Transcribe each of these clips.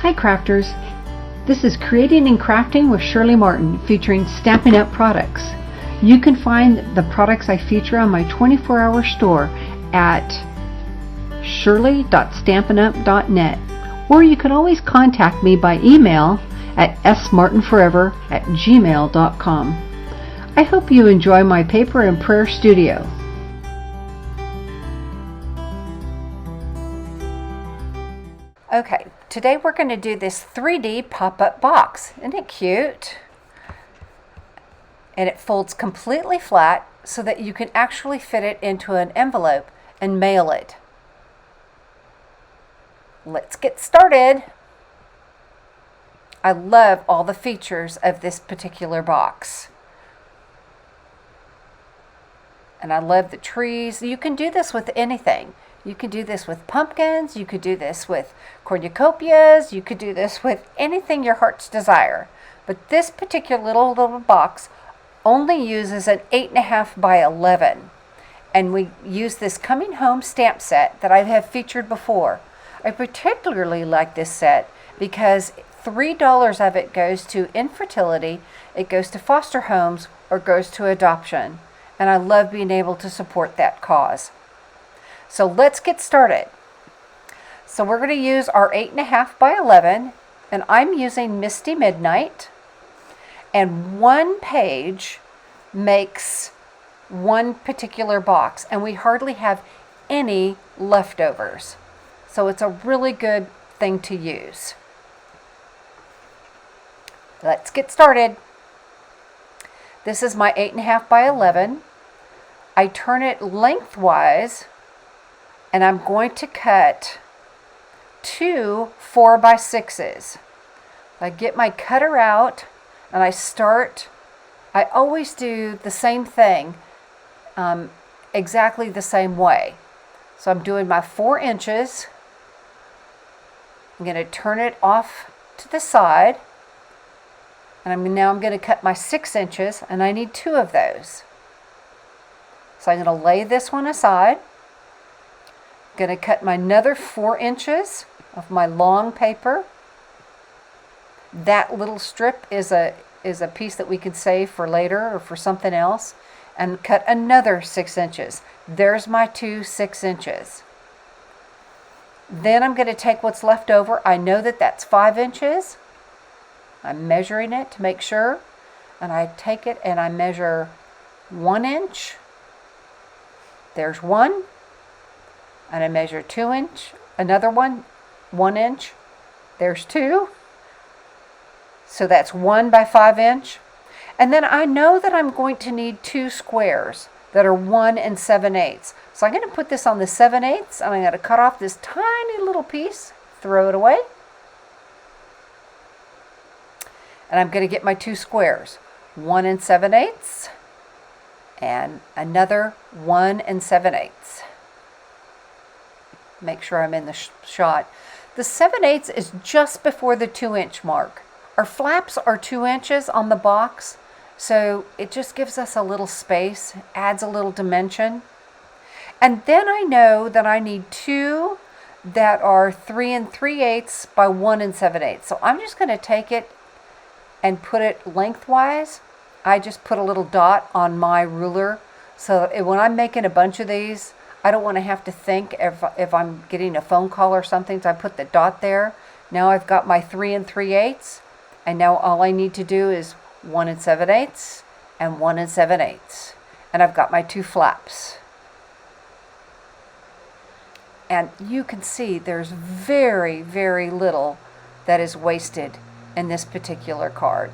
Hi crafters, this is Creating and Crafting with Shirley Martin featuring Stampin' Up! Products. You can find the products I feature on my 24-hour store at shirley.stampinup.net, or you can always contact me by email at smartinforever@gmail.com. I hope you enjoy my paper and prayer studio. Okay, today we're going to do this 3D pop-up box. Isn't it cute? And it folds completely flat so that you can actually fit it into an envelope and mail it. Let's get started. I love all the features of this particular box. And I love the trees. You can do this with anything. You could do this with pumpkins, you could do this with cornucopias, you could do this with anything your heart's desire. But this particular little box only uses an 8.5 by 11. And we use this Coming Home stamp set that I have featured before. I particularly like this set because $3 of it goes to infertility, it goes to foster homes, or goes to adoption. And I love being able to support that cause. So let's get started. So we're going to use our 8.5 by 11, and I'm using Misty Midnight, and one page makes one particular box, and we hardly have any leftovers. So it's a really good thing to use. Let's get started. This is my 8.5 by 11. I turn it lengthwise, and I'm going to cut 2 4x6s. I get my cutter out and I always do the same thing exactly the same way. So I'm doing my 4 inches. I'm going to turn it off to the side, and now I'm going to cut my 6 inches, and I need 2 of those. So I'm going to lay this one aside. Going to cut my another 4 inches of my long paper. That little strip is a piece that we could save for later or for something else, and cut another 6 inches. There's my 2 6 inches. Then I'm going to take what's left over. I know that that's 5 inches. I'm measuring it to make sure, and I take it and I measure 1 inch. There's 1. And I measure 2 inch, another one, 1 inch. There's 2. So that's 1 by 5 inch. And then I know that I'm going to need 2 squares that are 1 7/8. So I'm going to put this on the 7/8, and I'm going to cut off this tiny little piece, throw it away. And I'm going to get my 2 squares, 1 7/8 and another 1 7/8. Make sure I'm in the shot. The 7/8 is just before the 2 inch mark. Our flaps are 2 inches on the box, so it just gives us a little space, adds a little dimension. And then I know that I need 2 that are 3 3/8 by 1 7/8. So I'm just going to take it and put it lengthwise. I just put a little dot on my ruler so that when I'm making a bunch of these, I don't want to have to think if I'm getting a phone call or something, so I put the dot there. Now I've got my 3 3/8, and now all I need to do is 1 7/8 and 1 7/8. And I've got my 2 flaps. And you can see there's very, very little that is wasted in this particular card.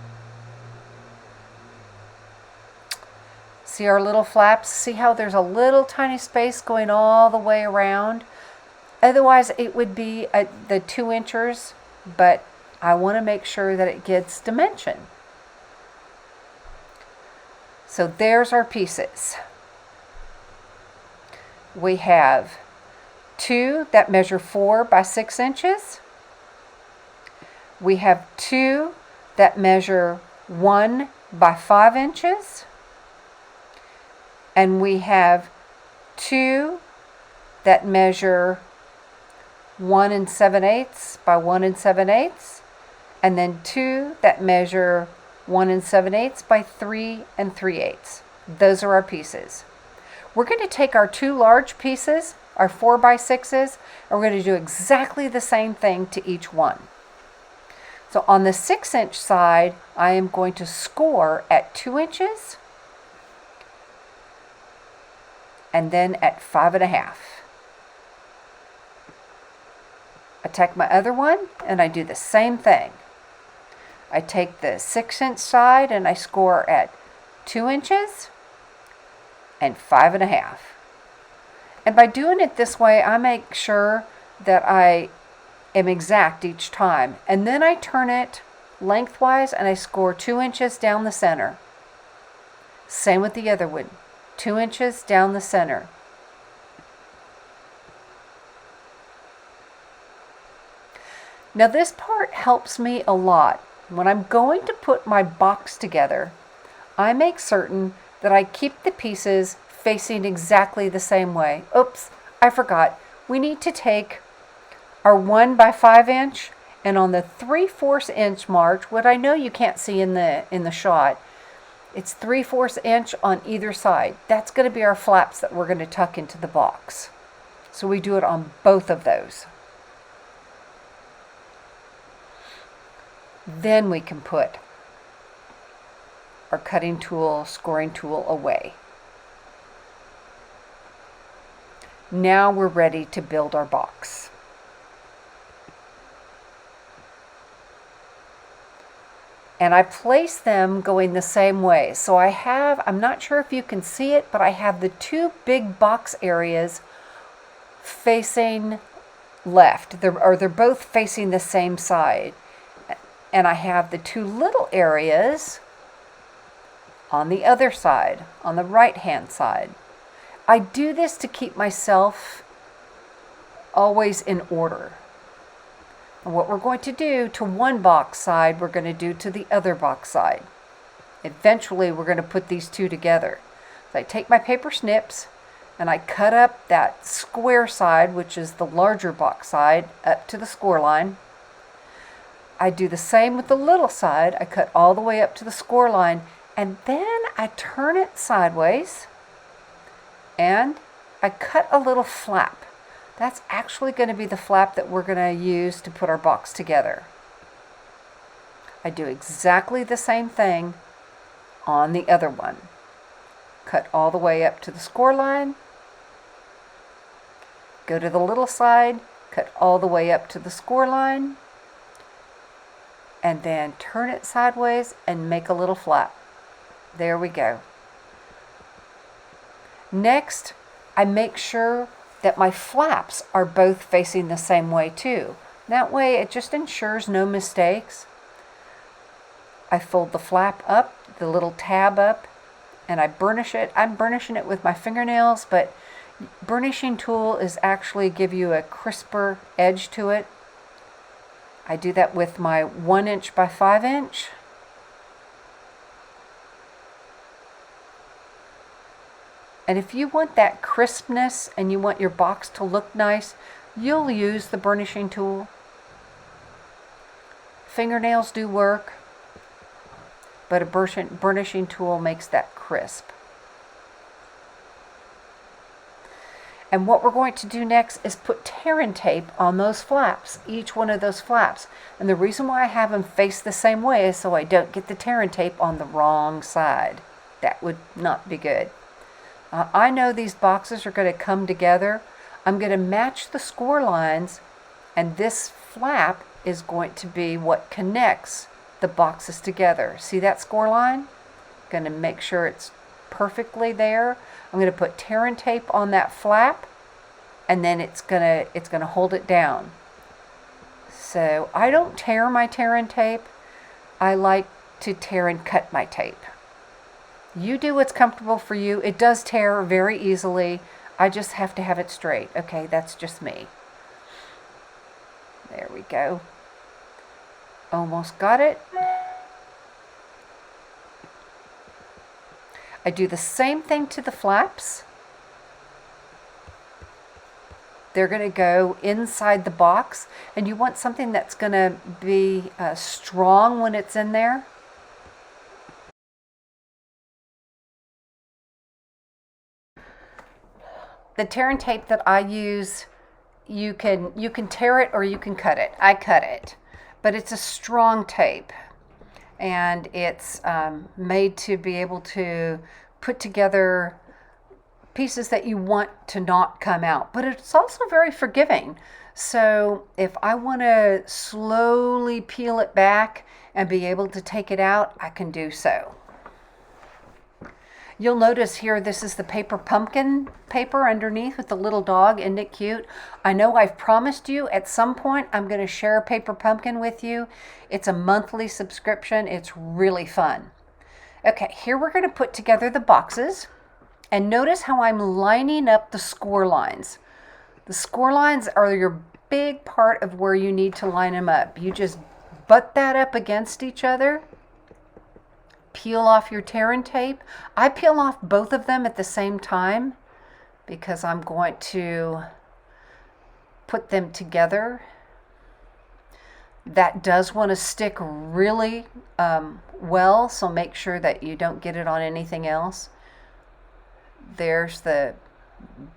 See our little flaps? See how there's a little tiny space going all the way around? Otherwise it would be the 2 inches, but I want to make sure that it gets dimension. So there's our pieces. We have 2 that measure 4 by 6 inches. We have 2 that measure 1 by 5 inches. And we have 2 that measure 1 7/8 by 1 7/8, and then 2 that measure 1 7/8 by 3 3/8. Those are our pieces. We're going to take our 2 large pieces, our 4 by 6s, and we're going to do exactly the same thing to each one. So on the 6-inch side, I am going to score at 2 inches and then at 5.5. I take my other one and I do the same thing. I take the 6-inch side and I score at 2 inches and 5.5. And by doing it this way, I make sure that I am exact each time. And then I turn it lengthwise and I score 2 inches down the center. Same with the other one, 2 inches down the center. Now this part helps me a lot. When I'm going to put my box together, I make certain that I keep the pieces facing exactly the same way. Oops, I forgot. We need to take our 1 by 5 inch, and on the 3/4 inch mark, what I know you can't see in the shot, it's 3/4 inch on either side. That's going to be our flaps that we're going to tuck into the box. So we do it on both of those. Then we can put our cutting tool, scoring tool away. Now we're ready to build our box. And I place them going the same way. So I have, I'm not sure if you can see it, but I have the 2 big box areas facing left. They're both facing the same side. And I have the 2 little areas on the other side, on the right-hand side. I do this to keep myself always in order. And what we're going to do to one box side, we're going to do to the other box side. Eventually, we're going to put these 2 together. So I take my paper snips and I cut up that square side, which is the larger box side, up to the score line. I do the same with the little side. I cut all the way up to the score line, and then I turn it sideways and I cut a little flap. That's actually going to be the flap that we're going to use to put our box together. I do exactly the same thing on the other one. Cut all the way up to the score line, go to the little side, cut all the way up to the score line, and then turn it sideways and make a little flap. There we go. Next, I make sure that my flaps are both facing the same way too. That way it just ensures no mistakes. I fold the flap up, the little tab up, and I burnish it. I'm burnishing it with my fingernails, but burnishing tool is actually give you a crisper edge to it. I do that with my 1 inch by 5 inch. And if you want that crispness and you want your box to look nice, you'll use the burnishing tool. Fingernails do work, but a burnishing tool makes that crisp. And what we're going to do next is put tear and tape on those flaps, each one of those flaps. And the reason why I have them face the same way is so I don't get the tear and tape on the wrong side. That would not be good. I know these boxes are going to come together. I'm going to match the score lines, and this flap is going to be what connects the boxes together. See that score line? Going to make sure it's perfectly there. I'm going to put tear and tape on that flap, and then it's going to hold it down. So I don't tear my tear and tape. I like to tear and cut my tape. You do what's comfortable for you. It does tear very easily. I just have to have it straight. Okay, that's just me. There we go. Almost got it. I do the same thing to the flaps. They're going to go inside the box, and you want something that's going to be strong when it's in there. The tear and tape that I use, you can tear it or you can cut it. I cut it, but it's a strong tape, and it's made to be able to put together pieces that you want to not come out, but it's also very forgiving. So if I want to slowly peel it back and be able to take it out, I can do so. You'll notice here, this is the paper pumpkin paper underneath with the little dog. Isn't it cute? I know I've promised you at some point I'm going to share a paper pumpkin with you. It's a monthly subscription. It's really fun. Okay, here we're going to put together the boxes. And notice how I'm lining up the score lines. The score lines are your big part of where you need to line them up. You just butt that up against each other. Peel off your tear and tape. I peel off both of them at the same time because I'm going to put them together. That does want to stick really well, so make sure that you don't get it on anything else. There's the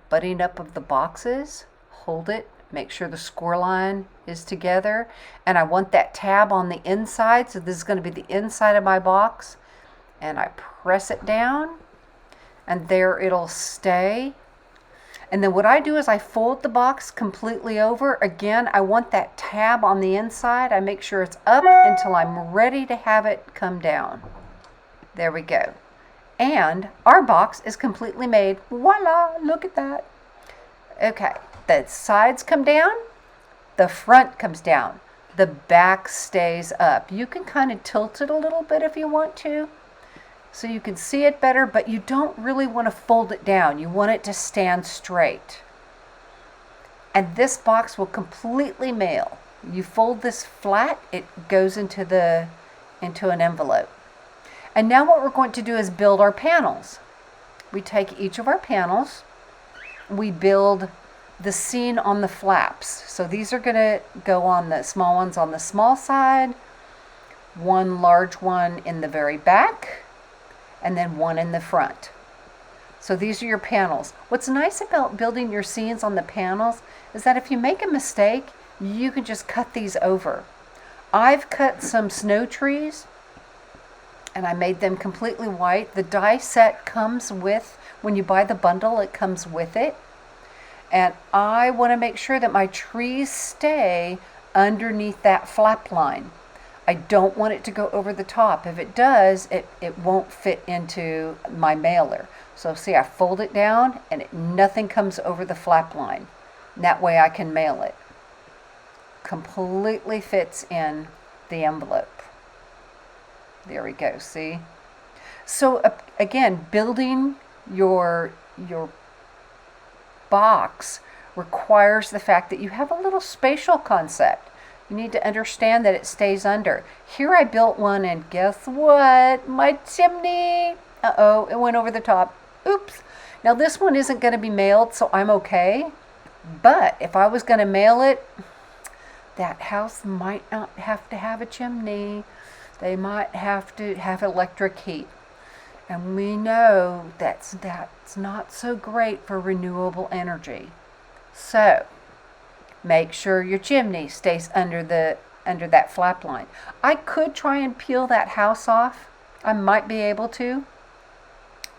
butting up of the boxes. Hold it. Make sure the score line is together. And I want that tab on the inside, so this is going to be the inside of my box. And I press it down, and there it'll stay. And then what I do is I fold the box completely over. Again, I want that tab on the inside. I make sure it's up until I'm ready to have it come down. There we go. And our box is completely made. Voila, look at that. Okay, the sides come down, the front comes down, the back stays up. You can kind of tilt it a little bit if you want to, so you can see it better, but you don't really want to fold it down. You want it to stand straight. And this box will completely mail. You fold this flat, it goes into an envelope. And now what we're going to do is build our panels. We take each of our panels, we build the scene on the flaps. So these are going to go on the small ones on the small side, one large one in the very back, and then one in the front. So these are your panels. What's nice about building your scenes on the panels is that if you make a mistake, you can just cut these over. I've cut some snow trees, and I made them completely white. The die set comes with, when you buy the bundle, it comes with it. And I want to make sure that my trees stay underneath that flap line. I don't want it to go over the top. If it does, it won't fit into my mailer. So see, I fold it down and nothing comes over the flap line. That way I can mail it. Completely fits in the envelope. There we go, see? So again, building your box requires the fact that you have a little spatial concept. You need to understand that it stays under. Here I built one, and guess what? My chimney. Uh-oh, it went over the top. Oops. Now this one isn't going to be mailed, so I'm okay. But if I was going to mail it, that house might not have to have a chimney. They might have to have electric heat. And we know that's not so great for renewable energy. So make sure your chimney stays under that flap line. I could try and peel that house off. I might be able to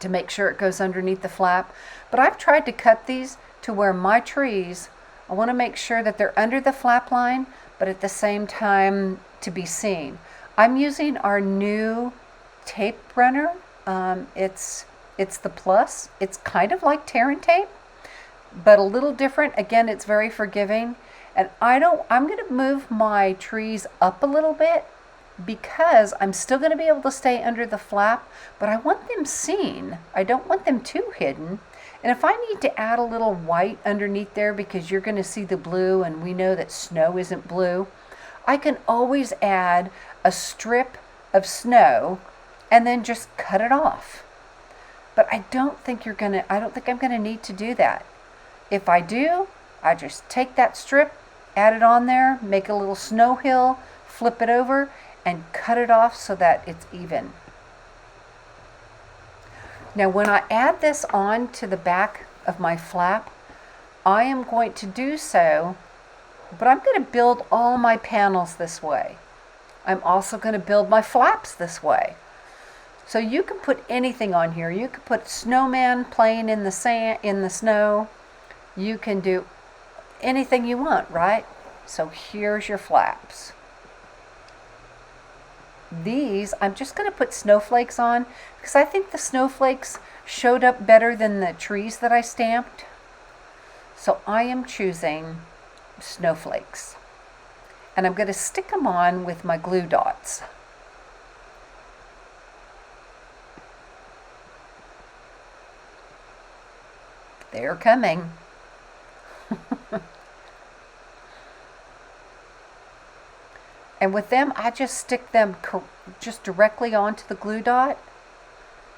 make sure it goes underneath the flap. But I've tried to cut these to where my trees, I want to make sure that they're under the flap line, but at the same time to be seen. I'm using our new tape runner. It's the Plus. It's kind of like tear and tape, but a little different. Again, it's very forgiving. And I'm going to move my trees up a little bit because I'm still going to be able to stay under the flap, but I want them seen. I don't want them too hidden. And if I need to add a little white underneath there because you're going to see the blue, and we know that snow isn't blue, I can always add a strip of snow and then just cut it off. But I don't think I'm going to need to do that. If I do, I just take that strip, add it on there, make a little snow hill, flip it over, and cut it off so that it's even. Now when I add this on to the back of my flap, I am going to do so, but I'm going to build all my panels this way. I'm also going to build my flaps this way. So you can put anything on here. You can put snowman playing in the sand, in the snow. You can do anything you want, right? So here's your flaps. These, I'm just going to put snowflakes on because I think the snowflakes showed up better than the trees that I stamped. So I am choosing snowflakes. And I'm going to stick them on with my glue dots. They're coming. And with them, I just stick them just directly onto the glue dot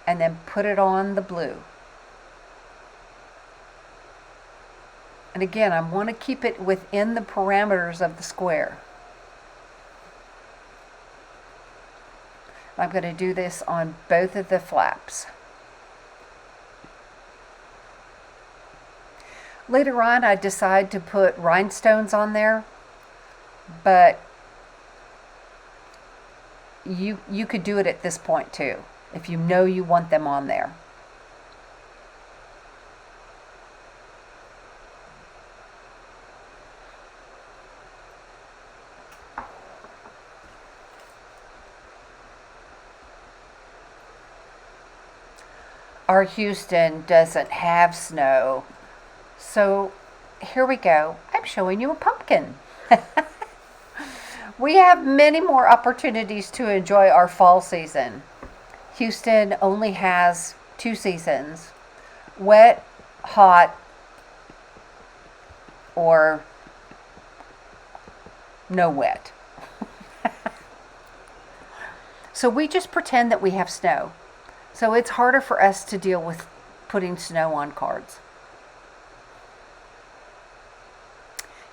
and then put it on the blue. And again, I want to keep it within the parameters of the square. I'm going to do this on both of the flaps. Later on, I decide to put rhinestones on there, but you could do it at this point too, if you know you want them on there. Our Houston doesn't have snow, so here we go. I'm showing you a pumpkin. We have many more opportunities to enjoy our fall season. Houston only has 2 seasons: wet, hot, or no wet. So we just pretend that we have snow. So it's harder for us to deal with putting snow on cards.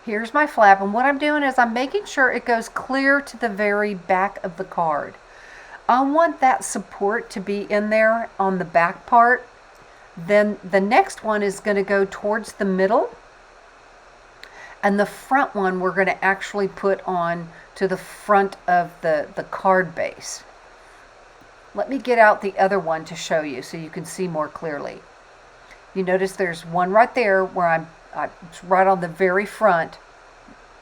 Here's my flap, and what I'm doing is I'm making sure it goes clear to the very back of the card. I want that support to be in there on the back part. Then the next one is going to go towards the middle, and the front one we're going to actually put on to the front of the card base. Let me get out the other one to show you so you can see more clearly. You notice there's one right there where it's right on the very front.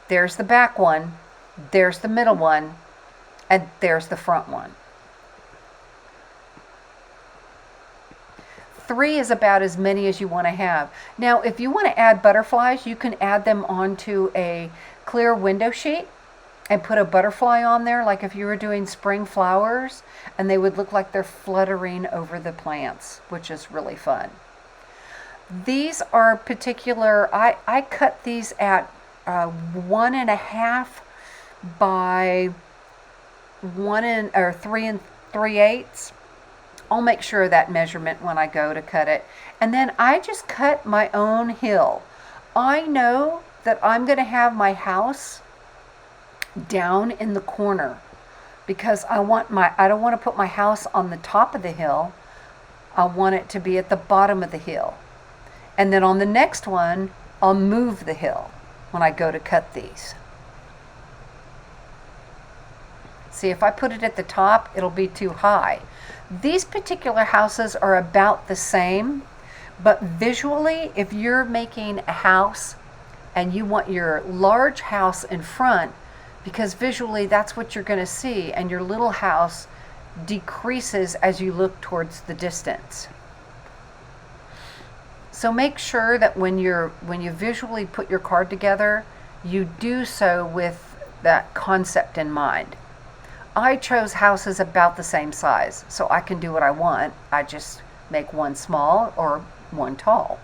There's the back one, there's the middle one, and there's the front one. 3 is about as many as you want to have. Now, if you want to add butterflies, you can add them onto a clear window sheet and put a butterfly on there, like if you were doing spring flowers, and they would look like they're fluttering over the plants, which is really fun. These are particular, I cut these at 1.5 by 3 3/8. I'll make sure of that measurement when I go to cut it. And then I just cut my own hill. I know that I'm going to have my house down in the corner because I don't want to put my house on the top of the hill. I want it to be at the bottom of the hill. And then on the next one, I'll move the hill when I go to cut these. See, if I put it at the top, it'll be too high. These particular houses are about the same, but visually, if you're making a house and you want your large house in front, because visually that's what you're going to see, and your little house decreases as you look towards the distance. So make sure that when you visually put your card together, you do so with that concept in mind. I chose houses about the same size, so I can do what I want. I just make one small or one tall.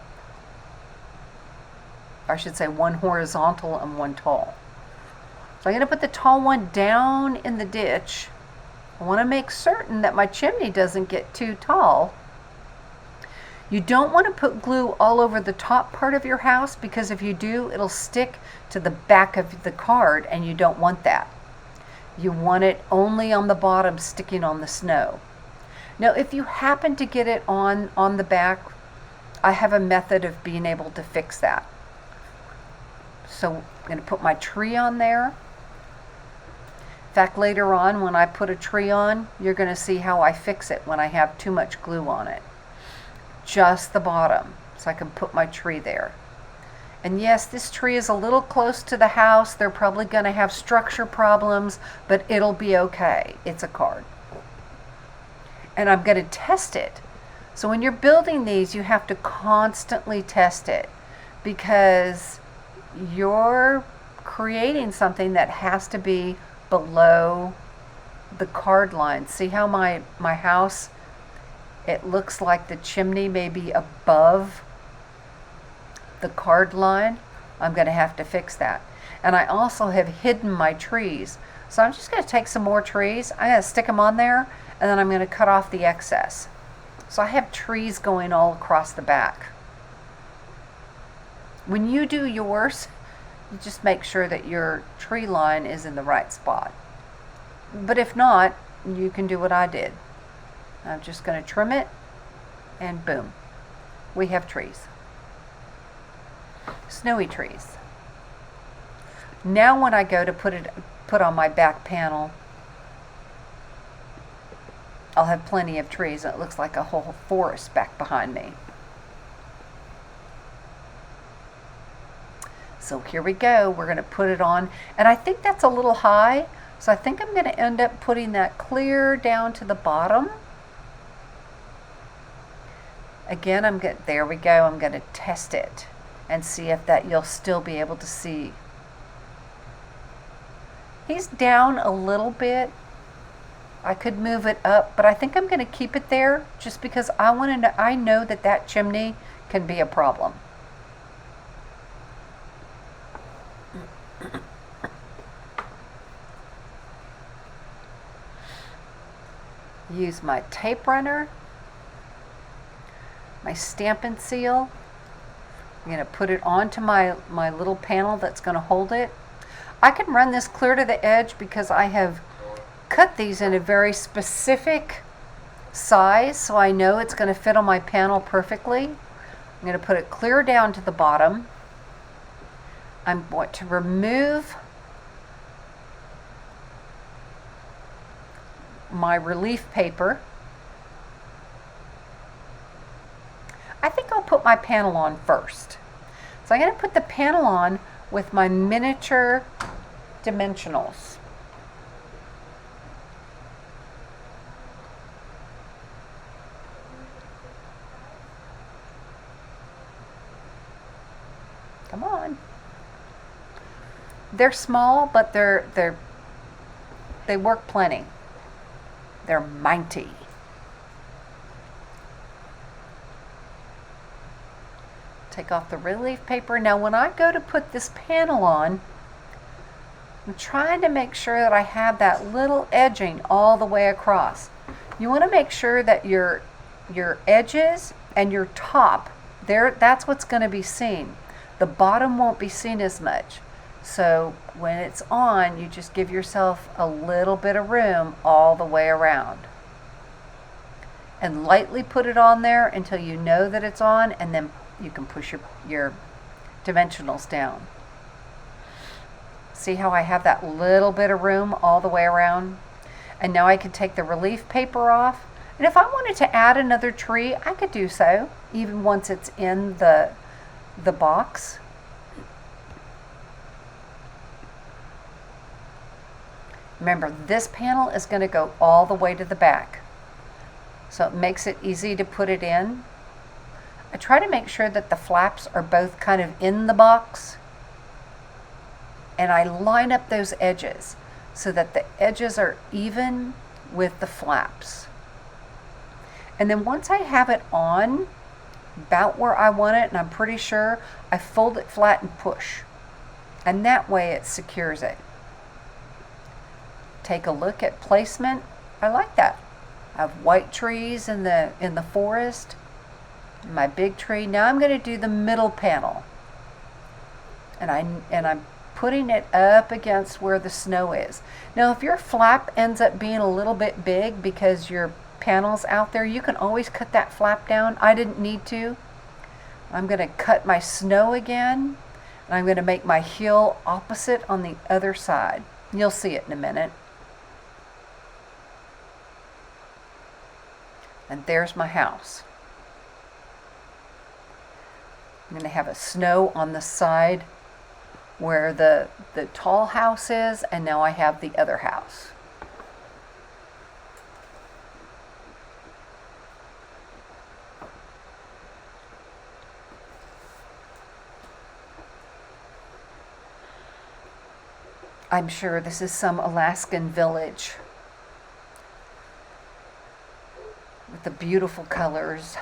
I should say one horizontal and one tall. So I'm going to put the tall one down in the ditch. I want to make certain that my chimney doesn't get too tall. You don't want to put glue all over the top part of your house, because if you do, it'll stick to the back of the card, and you don't want that. You want it only on the bottom, sticking on the snow. Now, if you happen to get it on the back, I have a method of being able to fix that. So I'm going to put my tree on there. In fact, later on when I put a tree on, you're going to see how I fix it when I have too much glue on it. Just the bottom, so I can put my tree there. And yes, this tree is a little close to the house. They're probably going to have structure problems, but it'll be okay. It's a card. And I'm going to test it. So when you're building these, you have to constantly test it, because you're creating something that has to be below the card line. See how my house, it looks like the chimney may be above the card line? I'm going to have to fix that. And I also have hidden my trees. So I'm just going to take some more trees. I'm going to stick them on there, and then I'm going to cut off the excess. So I have trees going all across the back. When you do yours, you just make sure that your tree line is in the right spot. But if not, you can do what I did. I'm just going to trim it, and boom, we have trees. Snowy trees. Now when I go to put on my back panel, I'll have plenty of trees. It looks like a whole forest back behind me. So here we go. We're going to put it on. And I think that's a little high. So I think I'm going to end up putting that clear down to the bottom. Again, there we go. I'm going to test it and see if that you'll still be able to see. He's down a little bit. I could move it up, but I think I'm going to keep it there just because I know that chimney can be a problem. Use my tape runner, my Stampin' Seal. I'm going to put it onto my little panel that's going to hold it. I can run this clear to the edge because I have cut these in a very specific size, so I know it's going to fit on my panel perfectly. I'm going to put it clear down to the bottom. I'm going to remove my relief paper. I think I'll put my panel on first. So I'm going to put the panel on with my miniature dimensionals. Come on. They're small, but they work plenty. They're mighty. Take off the relief paper. Now when I go to put this panel on, I'm trying to make sure that I have that little edging all the way across. You want to make sure that your edges and your top, that's what's going to be seen. The bottom won't be seen as much. So when it's on, you just give yourself a little bit of room all the way around. And lightly put it on there until you know that it's on, and then you can push your dimensionals down. See how I have that little bit of room all the way around? And now I can take the relief paper off. And if I wanted to add another tree, I could do so, even once it's in the box. Remember, this panel is going to go all the way to the back. So it makes it easy to put it in. I try to make sure that the flaps are both kind of in the box. And I line up those edges so that the edges are even with the flaps. And then once I have it on about where I want it, and I'm pretty sure, I fold it flat and push. And that way it secures it. Take a look at placement. I like that. I have white trees in the forest. my big tree. Now I'm going to do the middle panel. And I'm putting it up against where the snow is. Now if your flap ends up being a little bit big because your panel's out there, you can always cut that flap down. I didn't need to. I'm going to cut my snow again, and I'm going to make my hill opposite on the other side. You'll see it in a minute. And there's my house. I'm going to have a snow on the side where the tall house is, and now I have the other house. I'm sure this is some Alaskan village with the beautiful colors.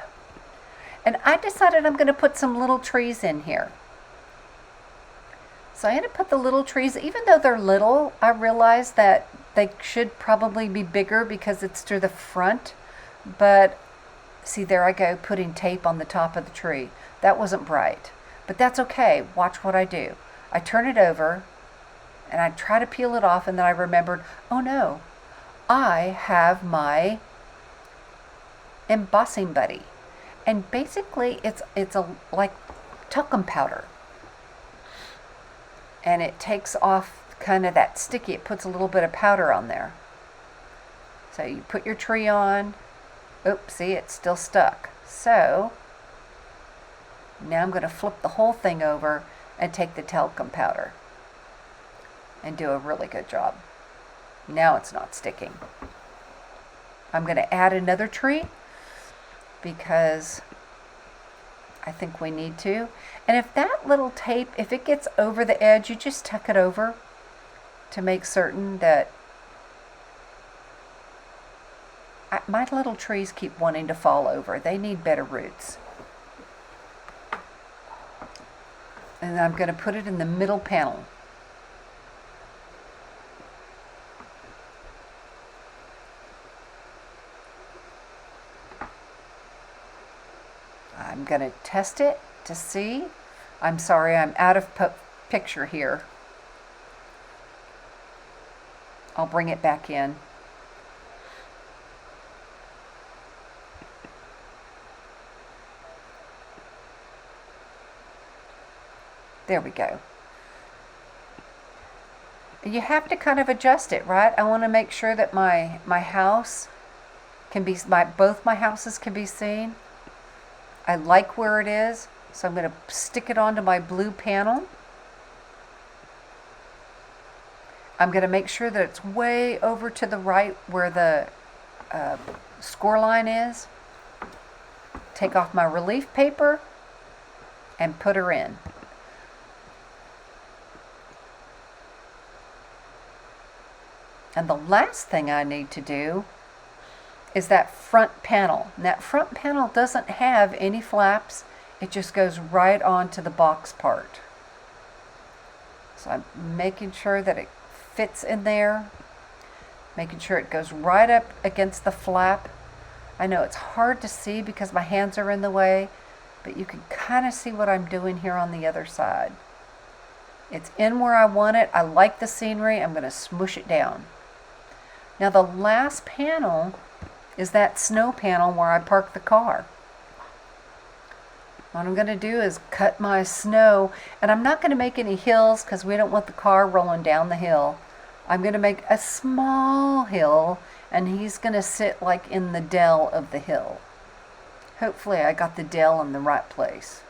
And I decided I'm going to put some little trees in here. So I'm going to put the little trees, even though they're little, I realize that they should probably be bigger because it's to the front. But see, there I go, putting tape on the top of the tree. That wasn't bright, but that's okay. Watch what I do. I turn it over and I try to peel it off, and then I remembered, oh no, I have my embossing buddy. And basically it's a like talcum powder. And it takes off kind of that sticky. It puts a little bit of powder on there. So you put your tree on. Oops, see, it's still stuck. So now I'm going to flip the whole thing over and take the talcum powder and do a really good job. Now it's not sticking. I'm going to add another tree because I think we need to. And if that little tape, if it gets over the edge, you just tuck it over to make certain that my little trees keep wanting to fall over. They need better roots. And I'm going to put it in the middle panel. I'm going to test it to see. I'm sorry, I'm out of picture here. I'll bring it back in. There we go. You have to kind of adjust it, right? I want to make sure that my house can be, both my houses can be seen. I like where it is, so I'm going to stick it onto my blue panel. I'm going to make sure that it's way over to the right where the score line is. Take off my relief paper and put her in. And the last thing I need to do is that front panel. And that front panel doesn't have any flaps. It just goes right onto the box part. So I'm making sure that it fits in there. Making sure it goes right up against the flap. I know it's hard to see because my hands are in the way, but you can kind of see what I'm doing here on the other side. It's in where I want it. I like the scenery. I'm going to smoosh it down. Now the last panel is that snow panel where I park the car. What I'm going to do is cut my snow, and I'm not going to make any hills because we don't want the car rolling down the hill. I'm going to make a small hill, and he's going to sit like in the dell of the hill. Hopefully I got the dell in the right place.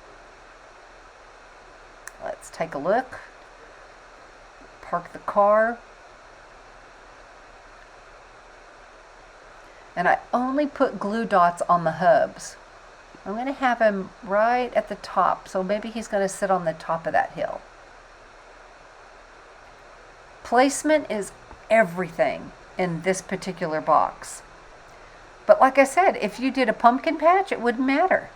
Let's take a look. Park the car. And I only put glue dots on the hubs. I'm going to have him right at the top, so maybe he's going to sit on the top of that hill. Placement is everything in this particular box. But like I said, if you did a pumpkin patch, it wouldn't matter.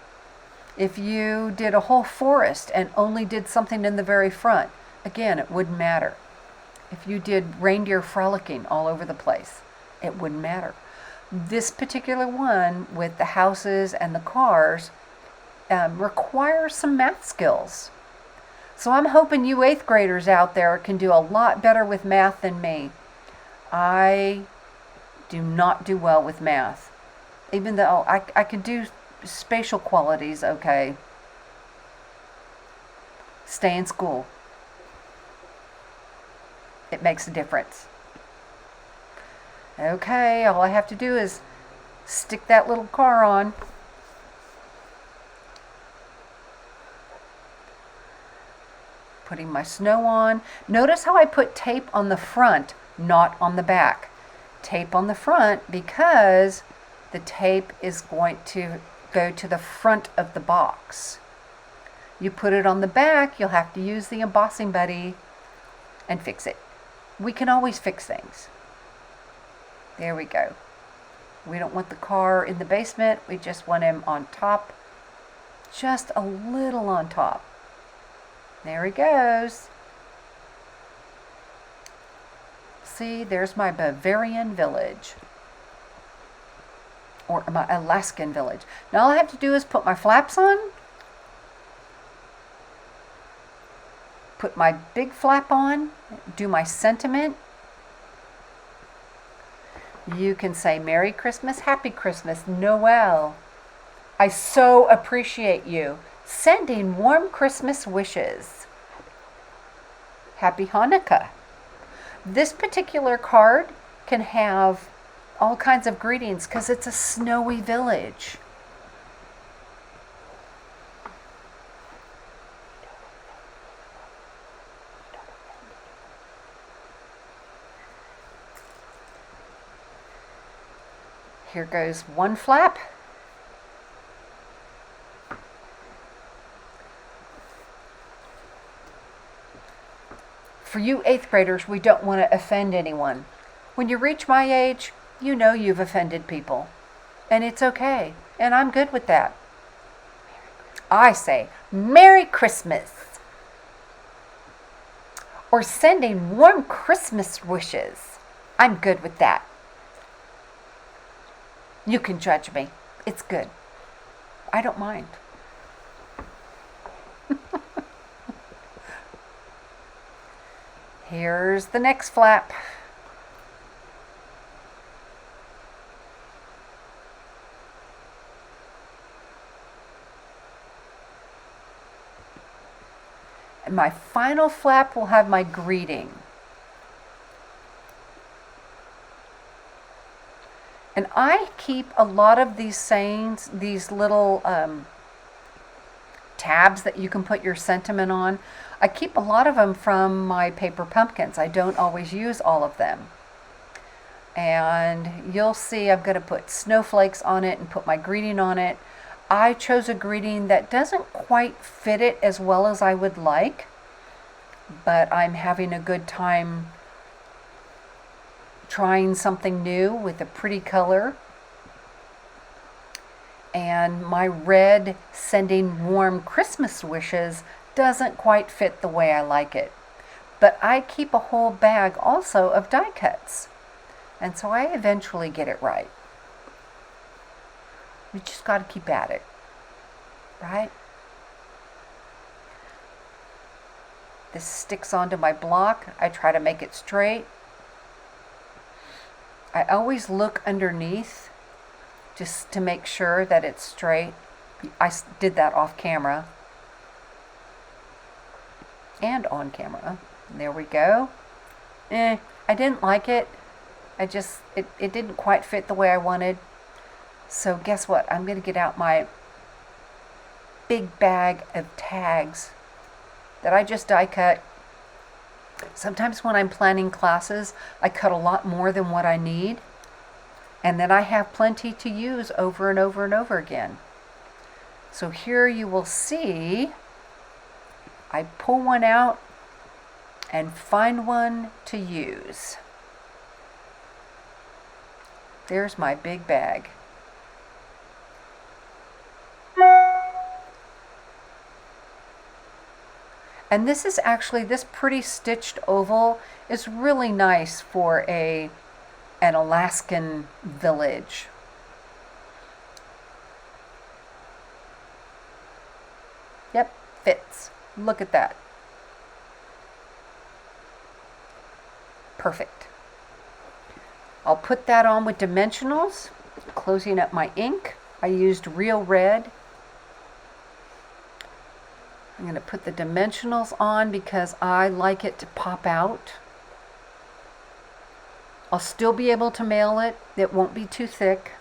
If you did a whole forest and only did something in the very front, again, it wouldn't matter. If you did reindeer frolicking all over the place, it wouldn't matter. This particular one with the houses and the cars, requires some math skills. So I'm hoping you 8th graders out there can do a lot better with math than me. I do not do well with math. Even though I could do spatial qualities okay. Stay in school. It makes a difference. Okay, all I have to do is stick that little car on. Putting my snow on. Notice how I put tape on the front, not on the back. Tape on the front because the tape is going to go to the front of the box. You put it on the back, you'll have to use the embossing buddy and fix it. We can always fix things. There we go. We don't want the car in the basement. We just want him on top. Just a little on top. There he goes. See, there's my Bavarian village. Or my Alaskan village. Now all I have to do is put my flaps on. Put my big flap on. Do my sentiment. You can say Merry Christmas, Happy Christmas, Noel. I so appreciate you. Sending warm Christmas wishes. Happy Hanukkah. This particular card can have all kinds of greetings because it's a snowy village. Here goes one flap. For you 8th graders, we don't want to offend anyone. When you reach my age, you know you've offended people. And it's okay. And I'm good with that. I say, Merry Christmas. Or sending warm Christmas wishes. I'm good with that. You can judge me. It's good. I don't mind. Here's the next flap. And my final flap will have my greeting. And I keep a lot of these sayings, these little tabs that you can put your sentiment on. I keep a lot of them from my paper pumpkins. I don't always use all of them. And you'll see I'm going to put snowflakes on it and put my greeting on it. I chose a greeting that doesn't quite fit it as well as I would like, but I'm having a good time trying something new with a pretty color. And my red sending warm Christmas wishes doesn't quite fit the way I like it. But I keep a whole bag also of die cuts. And so I eventually get it right. We just got to keep at it. Right? This sticks onto my block. I try to make it straight. I always look underneath just to make sure that it's straight. I did that off camera and on camera. There we go. I didn't like it. It didn't quite fit the way I wanted. So guess what? I'm going to get out my big bag of tags that I just die cut. Sometimes when I'm planning classes, I cut a lot more than what I need. And then I have plenty to use over and over and over again. So here you will see, I pull one out and find one to use. There's my big bag. And this is actually, this pretty stitched oval is really nice for an Alaskan village. Yep, fits. Look at that. Perfect. I'll put that on with dimensionals. Closing up my ink. I used Real Red. I'm going to put the dimensionals on because I like it to pop out. I'll still be able to mail it. It won't be too thick.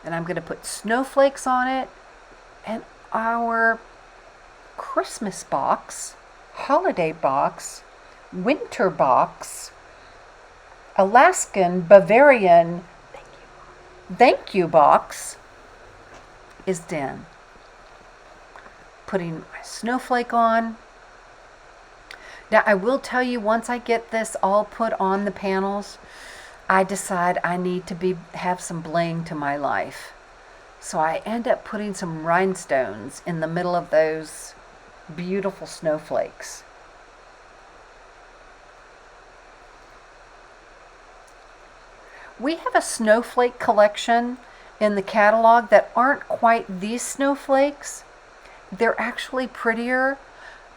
And I'm going to put snowflakes on it. And our Christmas box, holiday box, winter box, Alaskan Bavarian thank you box is done. Putting my snowflake on. Now I will tell you, once I get this all put on the panels, I decide I need to have some bling to my life. So I end up putting some rhinestones in the middle of those beautiful snowflakes. We have a snowflake collection in the catalog that aren't quite these snowflakes. They're actually prettier,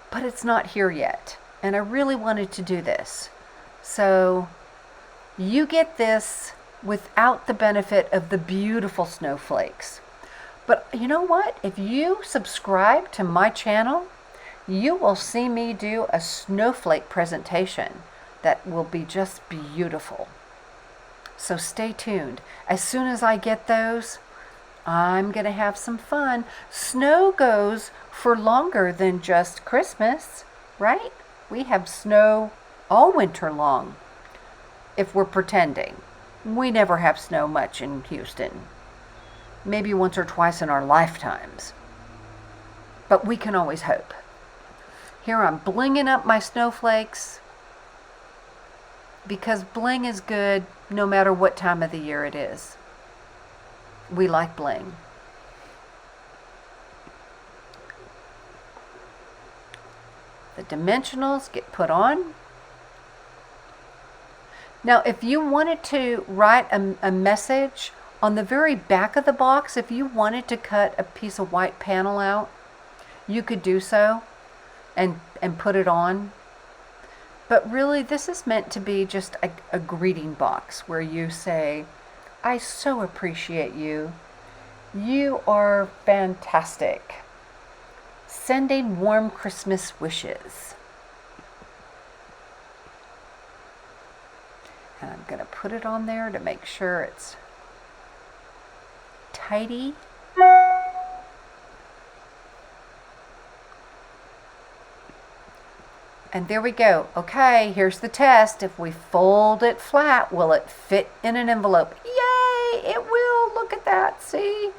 but it's not here yet. And I really wanted to do this. So you get this without the benefit of the beautiful snowflakes. But you know what? If you subscribe to my channel, you will see me do a snowflake presentation that will be just beautiful. So stay tuned. As soon as I get those, I'm going to have some fun. Snow goes for longer than just Christmas, right? We have snow all winter long, if we're pretending. We never have snow much in Houston. Maybe once or twice in our lifetimes. But we can always hope. Here I'm blinging up my snowflakes, because bling is good no matter what time of the year it is. We like bling. The dimensionals get put on. Now, if you wanted to write a message on the very back of the box, if you wanted to cut a piece of white panel out, you could do so and put it on. But really, this is meant to be just a greeting box where you say, I so appreciate you. You are fantastic. Sending warm Christmas wishes. And I'm going to put it on there to make sure it's tidy. And there we go. Okay, here's the test. If we fold it flat, will it fit in an envelope? Yay, it will. Look at that, see?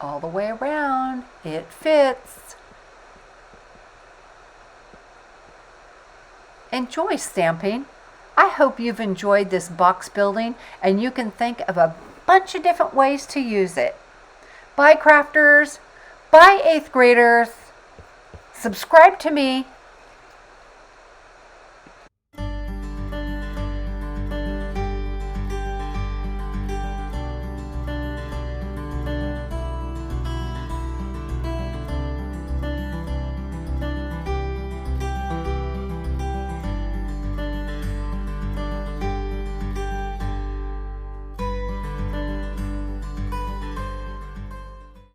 All the way around, it fits. Enjoy stamping. I hope you've enjoyed this box building and you can think of a bunch of different ways to use it. Bye crafters, bye 8th graders, subscribe to me,